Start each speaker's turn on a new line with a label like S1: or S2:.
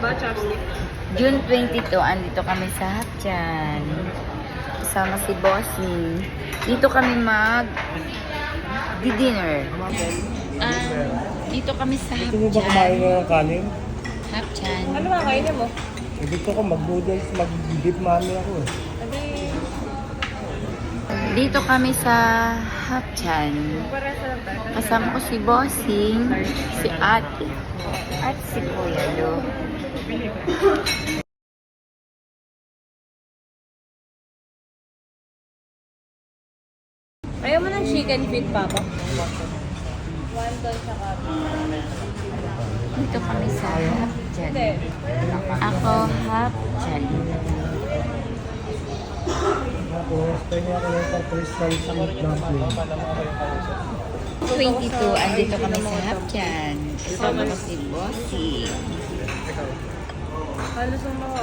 S1: ba, chopstick?
S2: June 22, andito kami sa Hapjan. Kasama si Bossing. Dito kami dinner. Dito kami sa
S3: Gusto mo ba kumain
S2: Hapjan.
S3: ng kanin?
S2: Hapjan.
S1: Ano ba kainin mo?
S3: Gusto ko mag-noodles, mag-beef mami ako eh.
S1: Sabi,
S2: Dito kami sa Hapjan.
S1: para sa lang tayo.
S2: Kasama ko si Bossing, si Ate, at si Kuya Lo.
S1: Ayaw mo ng chicken feet, Papa? One doon sa
S2: Dito kami sa Hapjan.
S1: Hindi.
S2: Ako, Hapjan.
S3: Tapos, pwede ako ng crystal dumpling.
S2: 22, andito kami sa Hapjan. Kasama ko si Bossing.
S1: Halos ang mga